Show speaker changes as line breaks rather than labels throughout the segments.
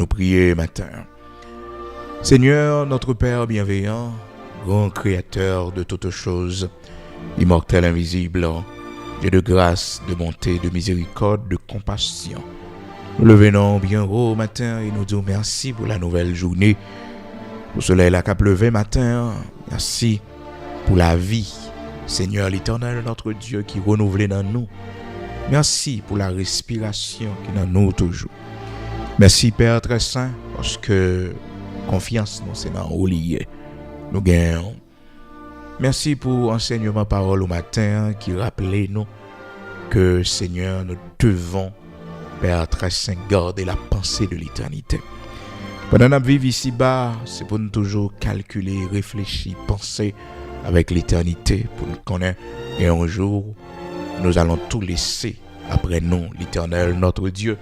nous prier matin. Seigneur, notre Père bienveillant, grand créateur de toutes choses, immortel, invisible, Dieu de grâce, de bonté, de miséricorde, de compassion. Nous le venons bien haut matin et nous disons merci pour la nouvelle journée, pour le soleil qui a levé matin. Merci pour la vie, Seigneur l'Éternel, notre Dieu qui renouvelle dans nous. Merci pour la respiration qui est dans nous toujours. Merci Père très saint, parce que confiance nous c'est dans au lié. Nous gagnons. Merci pour enseignement parole au matin qui rappelait nous que Seigneur nous devons Père très saint garder la pensée de l'éternité. Pendant notre vie ici-bas, c'est pour nous toujours calculer, réfléchir, penser avec l'éternité pour nous connaître. Et un jour, nous allons tout laisser après nous, l'Éternel, notre Dieu.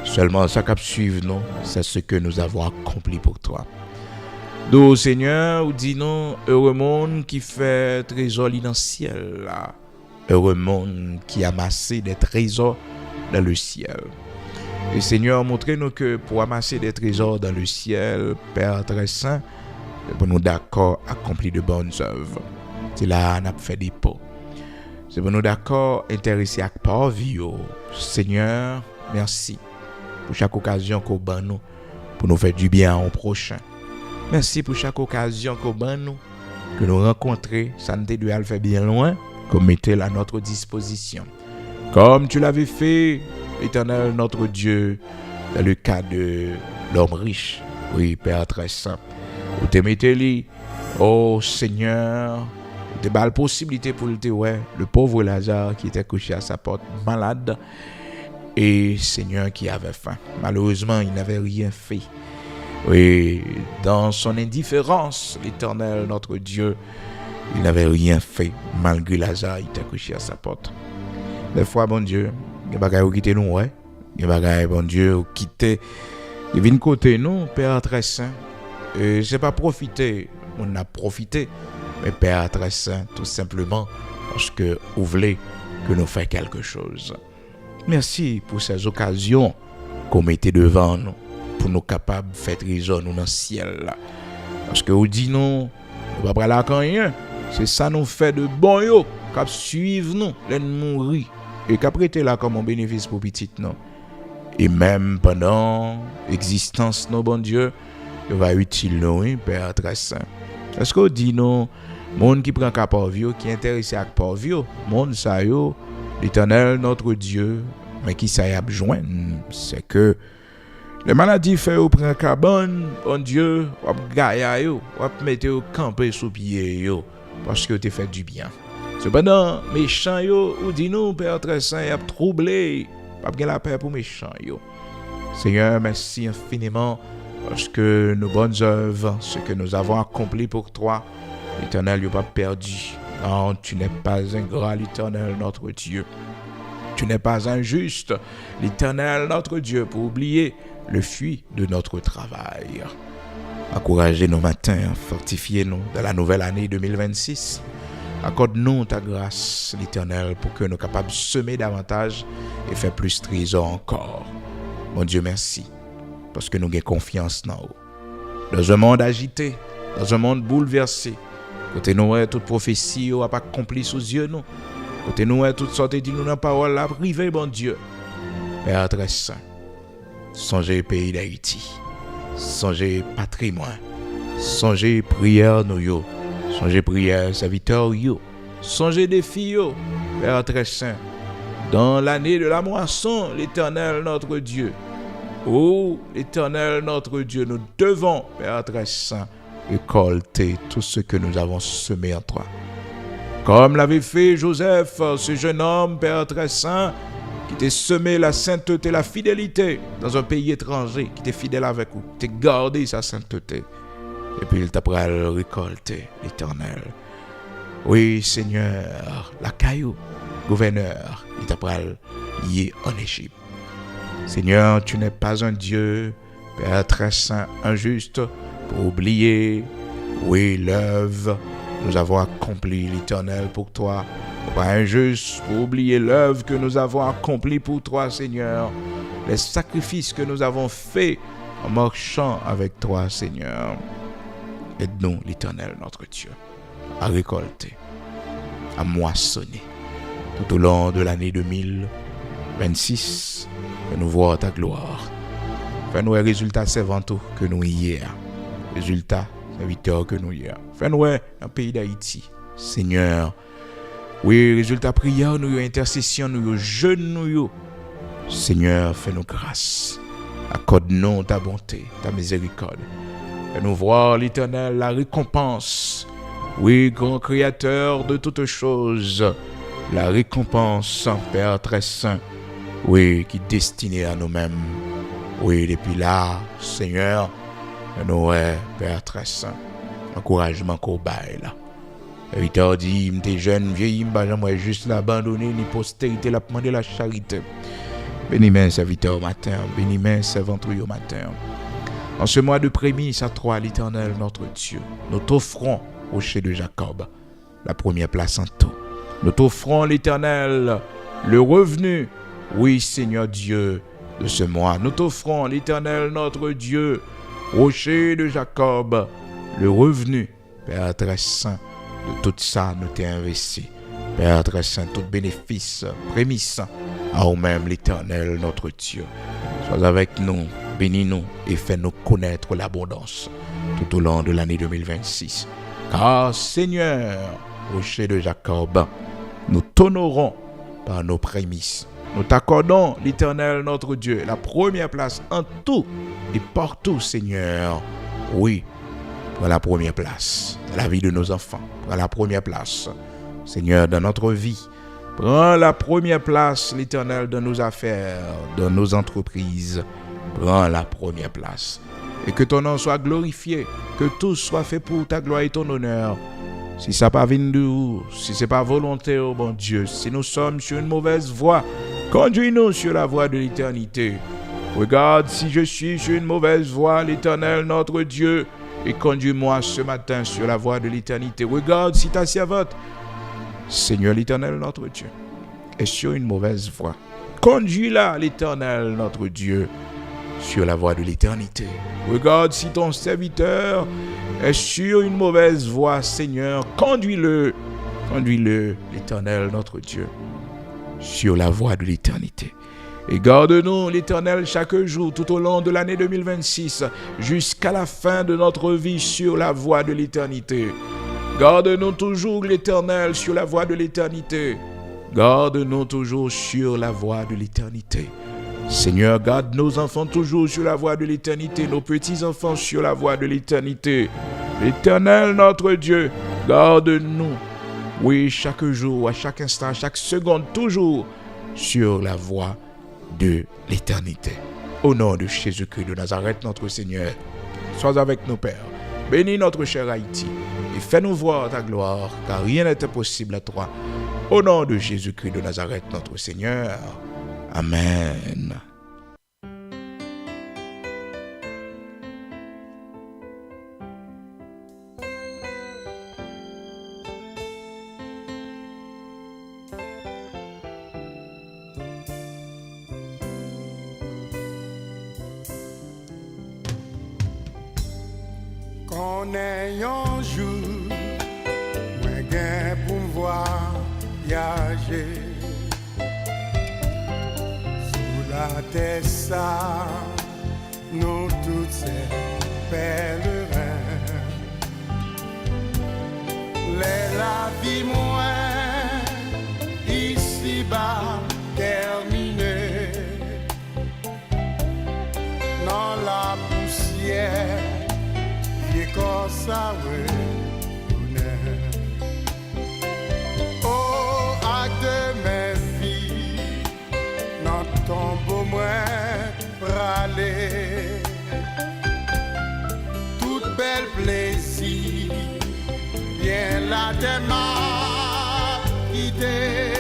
Seulement, ça qui suivre nous, c'est ce que nous avons accompli pour toi. Donc, Seigneur, dis-nous, heureux monde qui fait trésor dans le ciel, là. Heureux monde qui amasse des trésors dans le ciel. Et Seigneur, montrez-nous que pour amasser des trésors dans le ciel, Père très saint, pour nous d'accord accomplir de bonnes œuvres. C'est là qu'on a fait des pots. C'est pour nous d'accord intéressés à par vie. Seigneur, merci pour chaque occasion qu'on bat nous pour nous faire du bien au prochain. Merci pour chaque occasion qu'on bat nous que nous rencontrer, ça ne doit faire bien loin, comme mettez à notre disposition. Comme tu l'avais fait, Éternel notre Dieu, dans le cas de l'homme riche, oui, Père très saint, où tu mettez-lui, oh Seigneur, tu as la possibilité pour le pauvre Lazare qui était couché à sa porte, malade, et Seigneur qui avait faim. Malheureusement, il n'avait rien fait. Oui, dans son indifférence, l'Éternel notre Dieu, il n'avait rien fait, malgré Lazare, il était couché à sa porte. Des fois, bon Dieu, il y a des bagages qui quittent nous, ouais. Il y a des bagages, bon Dieu, qui quittent. Il vient côté nous, Père très saint. Et c'est pas profiter, on a profité, mais Père très saint, tout simplement, parce que vous voulez que nous fassions quelque chose. Merci pour ces occasions qu'on mettait devant nous, pour nous capables de faire trésor nous dans le ciel. Là. Parce que vous dites nous, nous ne pas là quand rien. C'est ça nous fait de bon yo, qui suivre nous, les mourir. Et qu'après t'es là comme un bénéfice pour petit non. Et même pendant l'existence de bon Dieu, il va utile nous, Père très saint. Est-ce que vous dites non, monde qui prend cap par vie, qui est intéressé à par vie, monde ça yo, l'Éternel notre Dieu, mais qui ça y a besoin, c'est que les maladies fait au prend cabane, bon Dieu, ou gaia yo, ou mettre au camper sous pied yo, parce que tu fait du bien. Cependant, méchants yo, ou dis-nous, Père très saint, y a troublé, pas bien la paix pour méchants yo. Seigneur, merci infiniment, parce que nos bonnes œuvres, ce que nous avons accompli pour toi, l'Éternel n'a pas perdu. Non, tu n'es pas ingrat, l'Éternel, notre Dieu. Tu n'es pas injuste, l'Éternel, notre Dieu, pour oublier le fruit de notre travail. Encouragez-nous matins, fortifiez-nous dans la nouvelle année 2026. Accorde-nous ta grâce, l'Éternel, pour que nous soyons capables de semer davantage et faire plus trésor encore. Mon Dieu, merci, parce que nous avons confiance dans vous. Dans un monde agité, dans un monde bouleversé, côté nous, toute prophétie n'a pas accompli sous yeux nous. Côté nous, toutes sortes de nous dans la parole la privée, bon Dieu. Père très saint, songez pays d'Haïti, songez patrimoine, songez prière nous yo. Songez prière, serviteur, yo. Songez défi, yo. Père très saint. Dans l'année de la moisson, l'Éternel notre Dieu. Oh, l'Éternel notre Dieu, nous devons, Père très saint, récolter tout ce que nous avons semé en toi. Comme l'avait fait Joseph, ce jeune homme, Père très saint, qui t'a semé la sainteté, la fidélité dans un pays étranger, qui t'est fidèle avec vous, qui t'a gardé sa sainteté. Et puis il t'a pris à le récolter, l'Éternel. Oui, Seigneur, la caillou, gouverneur, il t'a pris à lier en Égypte. Seigneur, tu n'es pas un Dieu, Père très saint, injuste, pour oublier, oui, l'œuvre, nous avons accompli, l'Éternel, pour toi. Pas injuste pour oublier l'œuvre que nous avons accomplie pour toi, Seigneur. Les sacrifices que nous avons faits en marchant avec toi, Seigneur. Aide-nous, l'Éternel, notre Dieu, à récolter, à moissonner tout au long de l'année 2026. Fais-nous voir ta gloire. Fais-nous un résultat servanto que nous hier. Résultat serviteur que nous hier. Fais-nous un pays d'Haïti. Seigneur, oui, résultat prière, nous intercession, nous jeûne, nous. Seigneur, fais-nous grâce. Accorde-nous ta bonté, ta miséricorde. Fais-nous voir, l'Éternel, la récompense. Oui, grand Créateur de toutes choses. La récompense, Père très saint. Oui, qui est destinée à nous-mêmes. Oui, depuis là, Seigneur, nous, Père très saint. Encouragement qu'on baille là. Victor dit, m'es jeune, vieilli, moi juste l'abandonner, ni postérité, la demander la charité. Bénis mes serviteurs au matin, bénis mes servantes au matin. En ce mois de prémices à toi, l'Éternel, notre Dieu, nous t'offrons, rocher de Jacob, la première place en tout. Nous t'offrons, l'Éternel, le revenu, oui, Seigneur Dieu, de ce mois. Nous t'offrons, l'Éternel, notre Dieu, rocher de Jacob, le revenu, Père très saint, de tout ça, nous t'ai investi. Père très saint, tout bénéfice, prémisse, à nous-mêmes, l'Éternel, notre Dieu. Sois avec nous, bénis-nous et fais-nous connaître l'abondance tout au long de l'année 2026. Car, Seigneur, rocher de Jacob, nous t'honorons par nos prémices. Nous t'accordons, l'Éternel, notre Dieu, la première place en tout et partout, Seigneur. Oui, pour la première place dans la vie de nos enfants. Prends la première place, Seigneur, dans notre vie. Prends la première place, l'Éternel, dans nos affaires, dans nos entreprises. Prends la première place. Et que ton nom soit glorifié, que tout soit fait pour ta gloire et ton honneur. Si ça n'a pas venu de nous, si ce n'est pas volonté, oh bon Dieu, si nous sommes sur une mauvaise voie, conduis-nous sur la voie de l'éternité. Regarde si je suis sur une mauvaise voie, l'Éternel, notre Dieu, et conduis-moi ce matin sur la voie de l'éternité. Regarde si ta servante, Seigneur l'Éternel, notre Dieu, est sur une mauvaise voie. Conduis-la, l'Éternel, notre Dieu, sur la voie de l'éternité. Regarde si ton serviteur est sur une mauvaise voie, Seigneur. Conduis-le, l'Éternel, notre Dieu, sur la voie de l'éternité. Et garde-nous, l'Éternel, chaque jour, tout au long de l'année 2026, jusqu'à la fin de notre vie sur la voie de l'éternité. Garde-nous toujours, l'Éternel, sur la voie de l'éternité. Garde-nous toujours sur la voie de l'éternité. Seigneur, garde nos enfants toujours sur la voie de l'éternité, nos petits-enfants sur la voie de l'éternité. L'Éternel, notre Dieu, garde-nous, oui, chaque jour, à chaque instant, à chaque seconde, toujours sur la voie de l'éternité. Au nom de Jésus-Christ de Nazareth, notre Seigneur, sois avec nous, Père. Bénis notre cher Haïti et fais-nous voir ta gloire, car rien n'est impossible à toi. Au nom de Jésus-Christ de Nazareth, notre Seigneur. Amen.
Qu'on ait un jour, moi gain pour me voyager sous la terre ça, nous tous ces pèlerins. La vie moins ici-bas terminée dans la poussière. Comme ça, oui, oh, acte de mes filles, dans ton beau moins râler, tout bel plaisir, bien la démarche idée.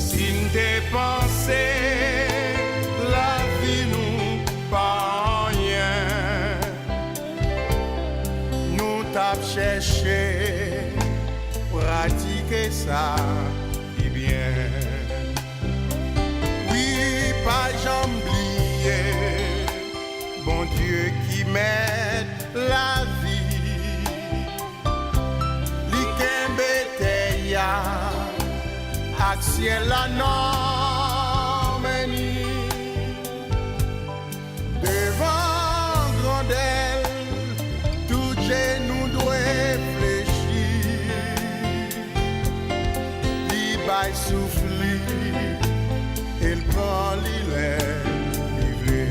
Si t'es pensé, la vie nous pas rien. Nous t'as cherché, pratiquer ça, et bien. Oui, pas j'oublier, bon Dieu qui m'aide la vie. Li kembe te ya, ak ciel la non meni. Devant grandel, tout genou doit fléchir. Li bay souffli, il prend l'île livré.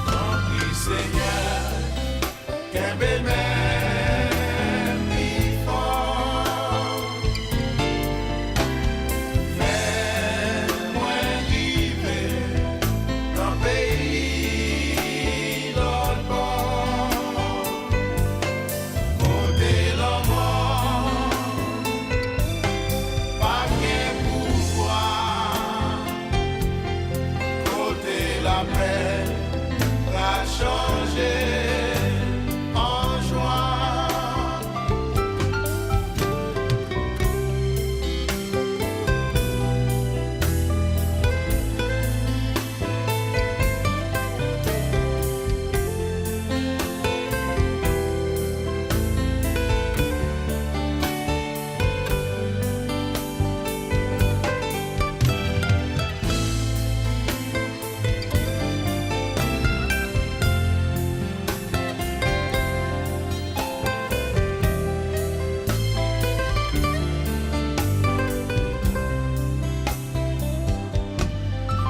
Remplis Seigneur, qu'un bel même plus fort. Fais-moi vivre dans le pays l'autre bord. Comptez la mort, pas qu'un pouvoir. Comptez la paix, va changer en joie.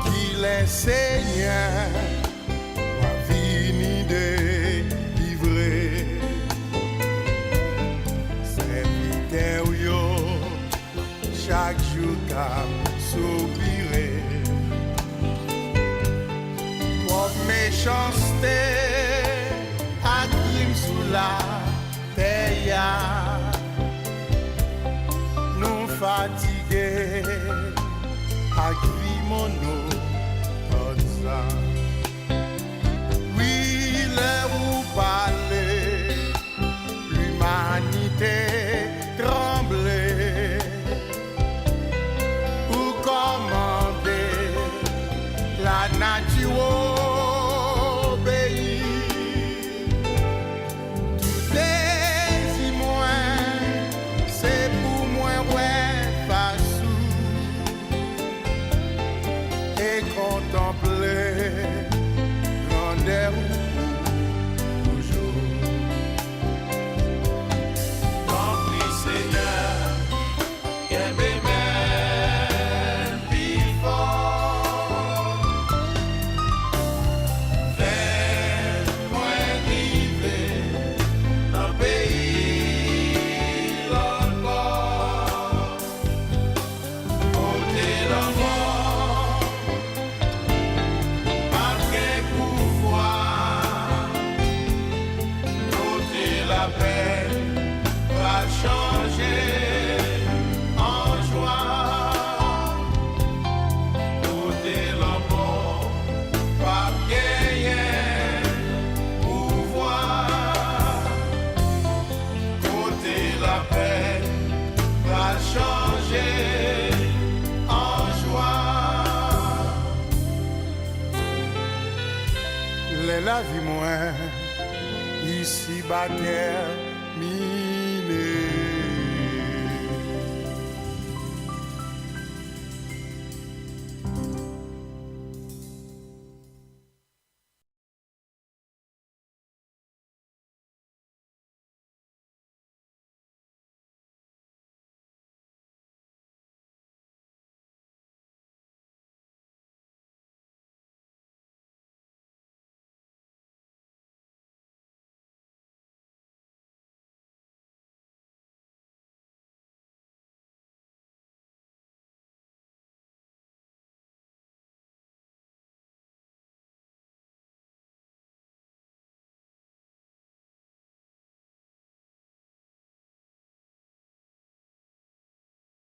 Qu'il est Seigneur, va venir délivrer. Serviteur yo, chaque jour qu'a soupiré. Trop méchanceté, à crime sous la terre. Nous fatigués, à vie mon eau, tout ça. Oui, là où parler, l'humanité tremblait. Pour commander, la nature obéit. Tout désir moins, c'est pour moi, ouais, pas sous. Et contempler grandeur toujours.
Remplis Seigneur, qu'un bel même plus fort. Fais-moi vivre dans le pays l'autre bord. Comptez la mort, pas qu'un pouvoir. Comptez la paix, va changer en joie. Comptez la mort, pas qu'un pouvoir. Comptez la paix, va changer en joie.
La vie moins, ici bas terminé.